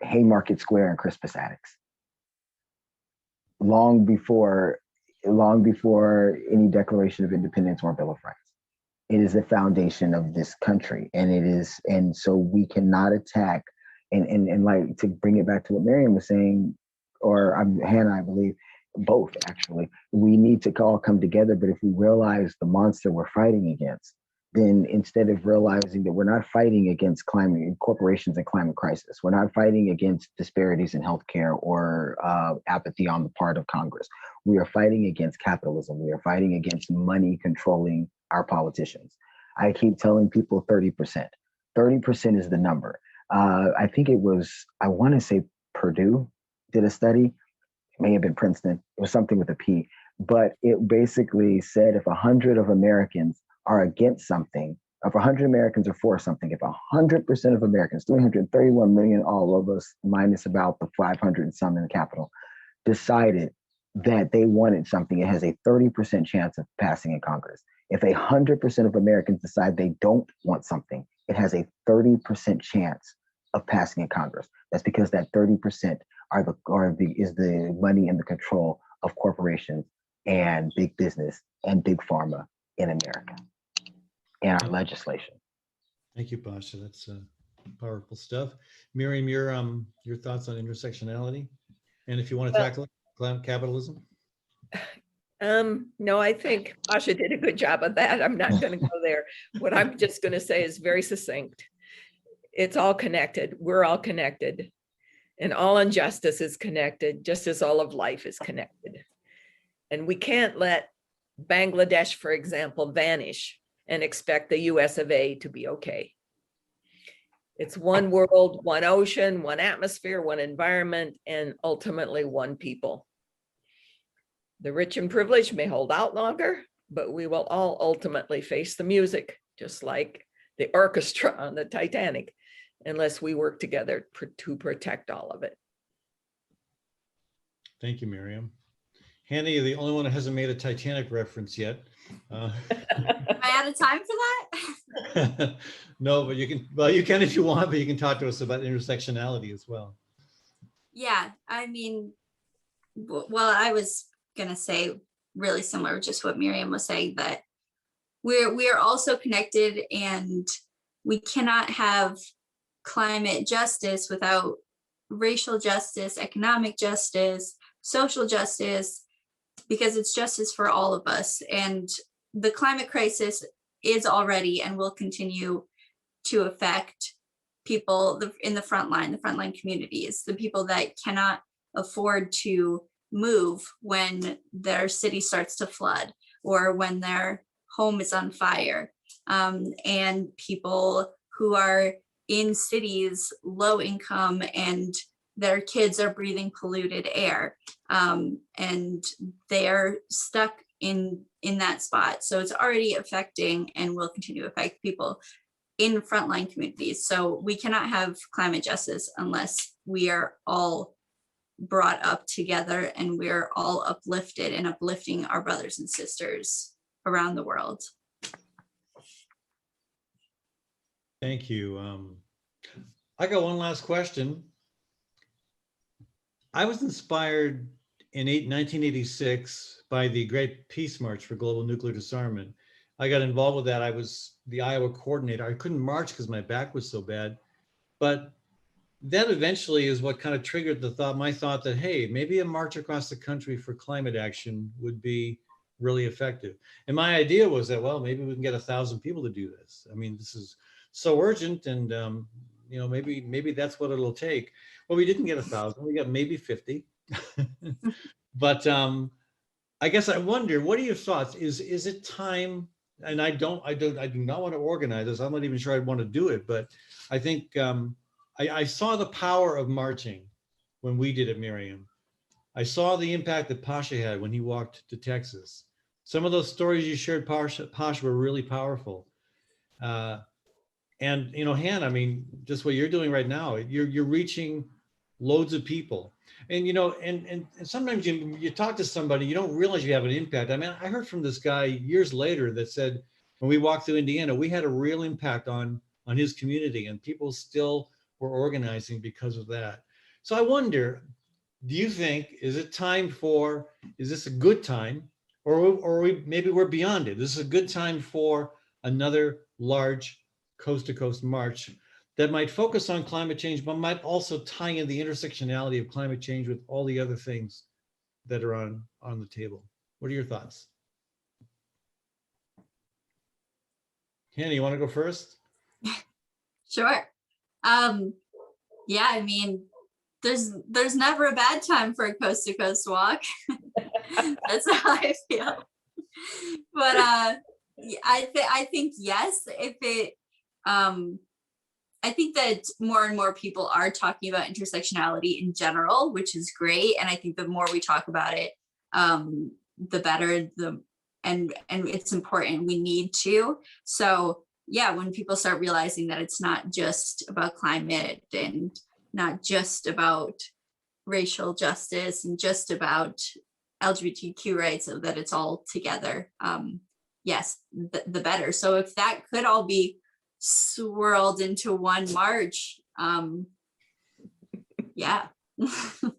Haymarket Square and Crispus Attucks. Long before any Declaration of Independence or Bill of Rights. It is the foundation of this country. And so we cannot attack and like, to bring it back to what Miriam was saying, or Hannah, I believe, both actually, we need to all come together. But if we realize the monster we're fighting against, then instead of realizing that we're not fighting against climate corporations and climate crisis, we're not fighting against disparities in healthcare or apathy on the part of Congress. We are fighting against capitalism. We are fighting against money controlling our politicians. I keep telling people 30%. 30% is the number. I think it was, I want to say Purdue did a study. It may have been Princeton. It was something with a P. But it basically said if 100 of Americans are against something, if 100 Americans are for something, if 100% of Americans, 331 million, all of us, minus about the 500 and some in the Capitol, decided that they wanted something, it has a 30% chance of passing in Congress. If 100% of Americans decide they don't want something, it has a 30% chance of passing in Congress. That's because that 30% is the money and the control of corporations and big business and big pharma in America and our legislation. Thank you, Pascha. That's powerful stuff. Miriam, your thoughts on intersectionality, and if you want to tackle capitalism. No, I think Pascha did a good job of that. I'm not going to go there. What I'm just going to say is very succinct. It's all connected. We're all connected. And all injustice is connected, just as all of life is connected. And we can't let Bangladesh, for example, vanish and expect the US of A to be okay. It's one world, one ocean, one atmosphere, one environment, and ultimately one people. The rich and privileged may hold out longer, but we will all ultimately face the music, just like the orchestra on the Titanic, unless we work together to protect all of it. Thank you, Miriam. Hannah, you're the only one that hasn't made a Titanic reference yet. Am I out of time for that? No, but you can if you want, but you can talk to us about intersectionality as well. Yeah, I mean, well, I was gonna say really similar, just what Miriam was saying, that we're also connected, and we cannot have climate justice without racial justice, economic justice, social justice, because it's justice for all of us. And the climate crisis is already and will continue to affect people in the frontline communities, the people that cannot afford to move when their city starts to flood or when their home is on fire, and people who are in cities low income and their kids are breathing polluted air, and they're stuck in that spot. So it's already affecting and will continue to affect people in frontline communities. So we cannot have climate justice unless we are all brought up together and we're all uplifted and uplifting our brothers and sisters around the world. Thank you. I got one last question. I was inspired in 1986 by the Great Peace March for Global Nuclear Disarmament. I got involved with that. I was the Iowa coordinator. I couldn't march because my back was so bad, but that eventually is what kind of triggered my thought that, hey, maybe a march across the country for climate action would be really effective. And my idea was that, well, maybe we can get 1,000 people to do this. I mean, this is so urgent, and maybe that's what it'll take. Well, we didn't get 1,000. We got maybe 50. But I guess I wonder, what are your thoughts? Is it time? And I do not want to organize this. I'm not even sure I'd want to do it, but I think I saw the power of marching when we did it, Miriam. I saw the impact that Pascha had when he walked to Texas. Some of those stories you shared, Pascha, were really powerful. And Hannah, I mean, just what you're doing right now, you're reaching loads of people. And, you know, and sometimes you talk to somebody, you don't realize you have an impact. I mean, I heard from this guy years later that said, when we walked through Indiana, we had a real impact on his community, and people still were organizing because of that. So I wonder, do you think, is this a good time, or maybe we're beyond it? This is a good time for another large coast to coast march that might focus on climate change, but might also tie in the intersectionality of climate change with all the other things that are on the table. What are your thoughts? Hannah, you want to go first? Sure. Yeah, I mean, there's never a bad time for a coast to coast walk. That's how I feel. But I think yes, if it I think that more and more people are talking about intersectionality in general, which is great. And I think the more we talk about it, the better. And it's important. We need to. So yeah, when people start realizing that it's not just about climate and not just about racial justice and just about LGBTQ rights, so that it's all together. Yes, the better. So if that could all be swirled into one march, yeah. Is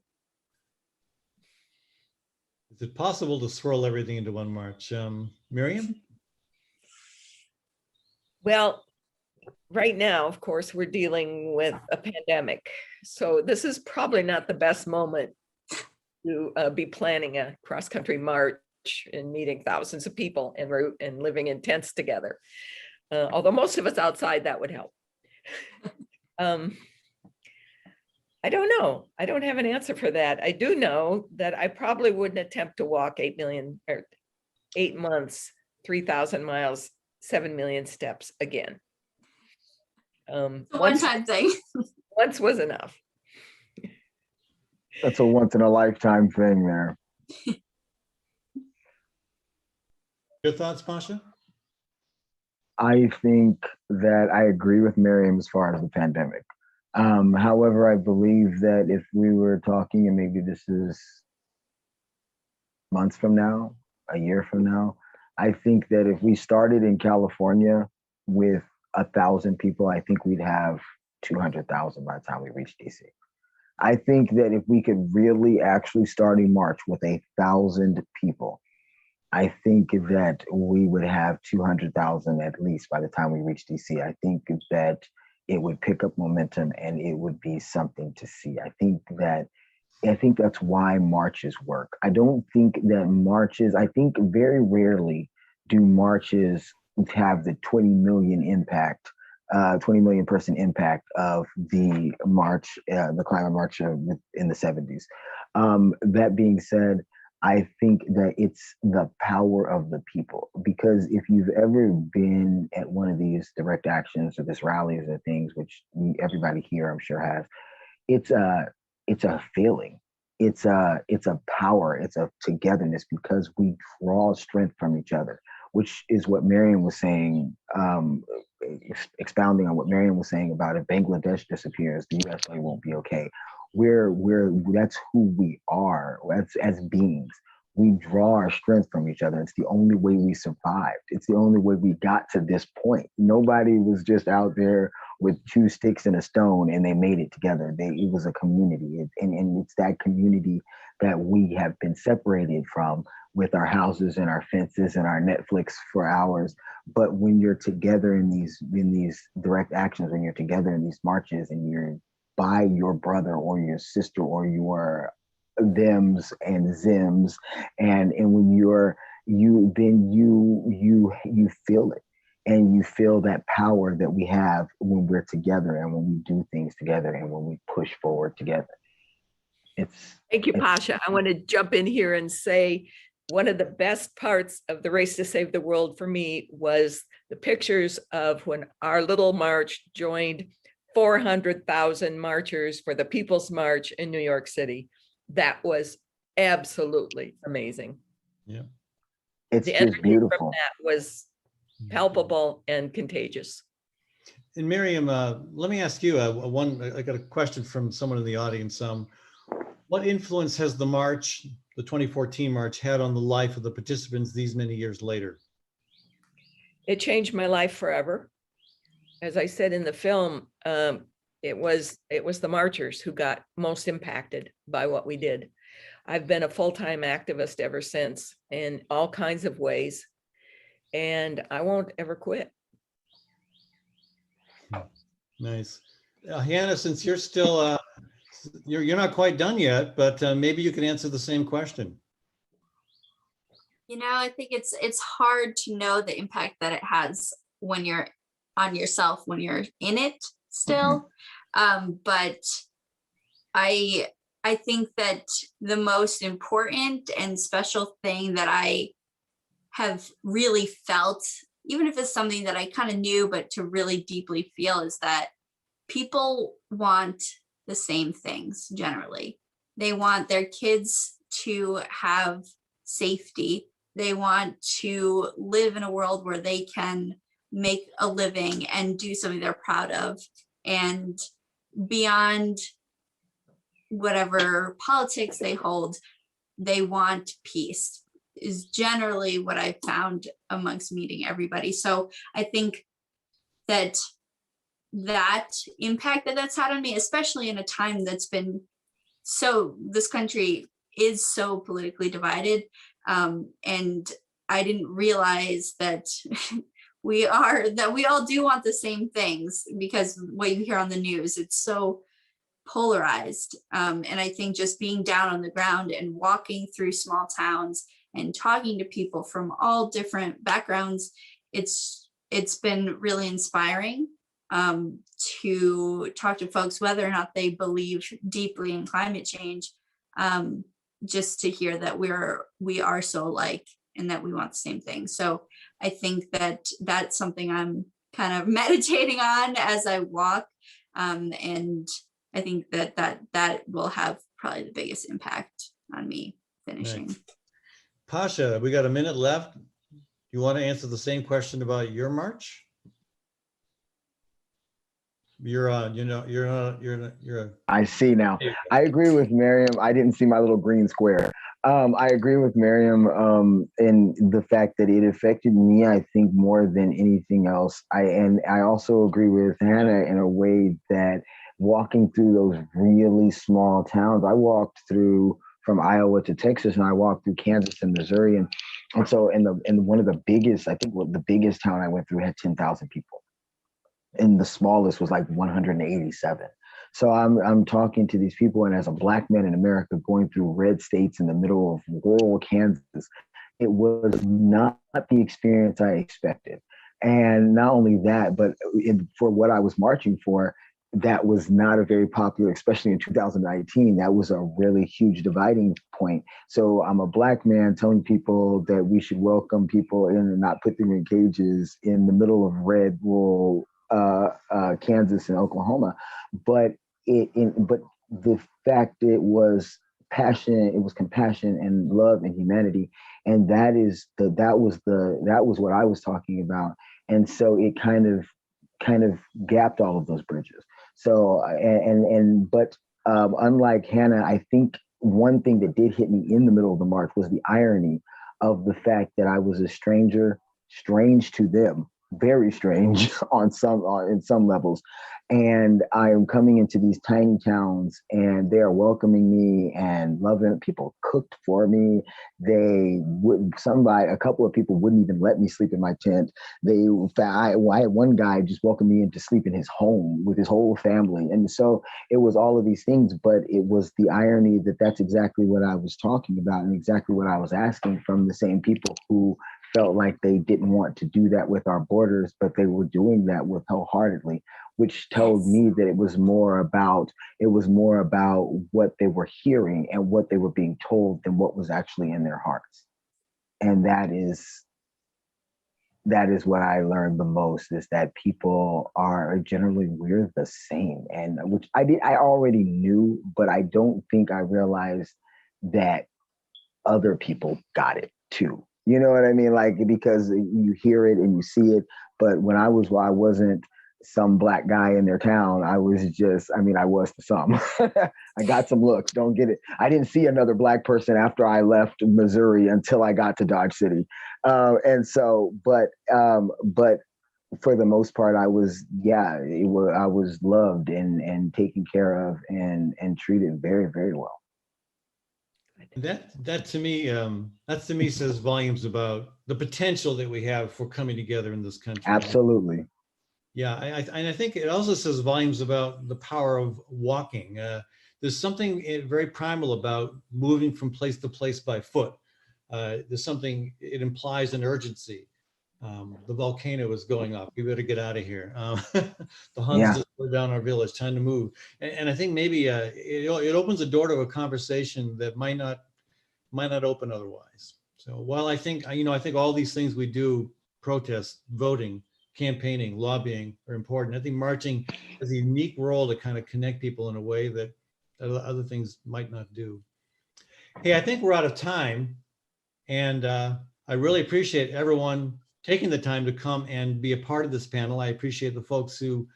it possible to swirl everything into one march? Miriam? Well, right now, of course, we're dealing with a pandemic. So this is probably not the best moment to be planning a cross-country march and meeting thousands of people en route and living in tents together. Although most of us outside, that would help. I don't know. I don't have an answer for that. I do know that I probably wouldn't attempt to walk 8 months, 3,000 miles, 7 million steps again. One-time thing. Once was enough. That's a once in a lifetime thing there. Your thoughts, Pascha? I think that I agree with Miriam as far as the pandemic. However, I believe that if we were talking, and maybe this is months from now, a year from now, I think that if we started in California with 1,000 people, I think we'd have 200,000 by the time we reach DC. I think that if we could really actually start a march with 1,000 people, I think that we would have 200,000 at least by the time we reach DC. I think that it would pick up momentum and it would be something to see. I think that's why marches work. I don't think that marches, I think very rarely do marches have the 20 million impact, 20 million person impact of the march, the climate march in the 70s. That being said, I think that it's the power of the people, because if you've ever been at one of these direct actions or this rallies or things, which everybody here I'm sure has, it's a feeling, it's a power, it's a togetherness, because we draw strength from each other, which is what Miriam was saying, expounding on what Miriam was saying about if Bangladesh disappears, the USA won't be okay. That's who we are as beings. We draw our strength from each other. It's the only way we survived. It's the only way we got to this point. Nobody was just out there with 2 sticks and a stone and they made it together. It was a community, and it's that community that we have been separated from with our houses and our fences and our Netflix for hours. But when you're together in these direct actions, when you're together in these marches and you're by your brother or your sister or your thems and zims, and when you feel it, and you feel that power that we have when we're together and when we do things together and when we push forward together. Thank you, Pascha. I want to jump in here and say one of the best parts of the Race to Save the World for me was the pictures of when our little march joined 400,000 marchers for the People's March in New York City. That was absolutely amazing. Yeah. It's the just beautiful. from that was palpable and contagious. And Miriam, let me ask you I got a question from someone in the audience. What influence has the march, the 2014 march, had on the life of the participants these many years later? It changed my life forever. As I said in the film, it was the marchers who got most impacted by what we did. I've been a full-time activist ever since in all kinds of ways, and I won't ever quit. Nice. Hannah, since you're still, you're not quite done yet, but maybe you can answer the same question. You know, I think it's hard to know the impact that it has when you're on yourself, when you're in it still. But I think that the most important and special thing that I have really felt, even if it's something that I kind of knew, but to really deeply feel, is that people want the same things generally. They want their kids to have safety. They want to live in a world where they can make a living and do something they're proud of. And beyond whatever politics they hold, they want peace, is generally what I found amongst meeting everybody. So I think that impact that's had on me, especially in a time that's been this country is so politically divided. And I didn't realize that we all do want the same things, because what you hear on the news, it's so polarized. And I think just being down on the ground and walking through small towns and talking to people from all different backgrounds, it's been really inspiring to talk to folks, whether or not they believe deeply in climate change, just to hear that we are so alike and that we want the same thing. So I think that that's something I'm kind of meditating on as I walk. And I think that will have probably the biggest impact on me finishing. Nice. Pascha, we got a minute left. You want to answer the same question about your march? I see now. I agree with Miriam. I didn't see my little green square. I agree with Miriam in the fact that it affected me, I think, more than anything else. I also agree with Hannah in a way that walking through those really small towns, I walked through from Iowa to Texas, and I walked through Kansas and Missouri, and so in one of the biggest, I think the biggest town I went through had 10,000 people. And the smallest was like 187. So I'm talking to these people, and as a Black man in America going through red states in the middle of rural Kansas, it was not the experience I expected. And not only that, but for what I was marching for, that was not a very popular, especially in 2019, that was a really huge dividing point. So I'm a Black man telling people that we should welcome people in and not put them in cages in the middle of red rural Kansas and Oklahoma, but the fact it was passion, it was compassion and love and humanity, and that was what I was talking about, and so it kind of gapped all of those bridges. So but unlike Hannah, I think one thing that did hit me in the middle of the march was the irony of the fact that I was a stranger, strange to them, very strange in some levels. And I am coming into these tiny towns, and they are welcoming me and loving. People cooked for me. A couple of people wouldn't even let me sleep in my tent. I had one guy just welcome me in to sleep in his home with his whole family. And so it was all of these things, but it was the irony that that's exactly what I was talking about and exactly what I was asking from the same people who felt like they didn't want to do that with our borders, but they were doing that with wholeheartedly, which told me that it was more about what they were hearing and what they were being told than what was actually in their hearts. And that is what I learned the most, is that people are generally, we're the same, and which I already knew, but I don't think I realized that other people got it too. You know what I mean? Like, because you hear it and you see it, but when I wasn't some Black guy in their town, I was just, I mean, I was to some. I got some looks, don't get it. I didn't see another Black person after I left Missouri until I got to Dodge City. And so, but for the most part, I was, yeah, I was loved and taken care of and treated very, very well. That to me, that to me says volumes about the potential that we have for coming together in this country. Absolutely. Yeah, and I think it also says volumes about the power of walking. There's something very primal about moving from place to place by foot. There's something, it implies an urgency. The volcano is going off. We better get out of here. The Huns Yeah. just burned down our village. Time to move. And I think maybe it opens a door to a conversation that might not open otherwise. So while I think, I think all these things we do, protest, voting, campaigning, lobbying, are important. I think marching has a unique role to kind of connect people in a way that other things might not do. Hey, I think we're out of time. And I really appreciate everyone taking the time to come and be a part of this panel. I appreciate the folks who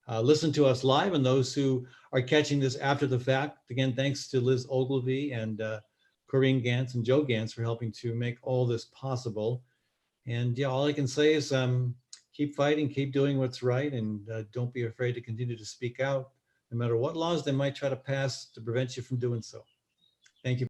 listen to us live and those who are catching this after the fact. Again, thanks to Liz Ogilvie and Corinne Gantz and Joe Gantz for helping to make all this possible. And yeah, all I can say is keep fighting, keep doing what's right, and don't be afraid to continue to speak out, no matter what laws they might try to pass to prevent you from doing so. Thank you.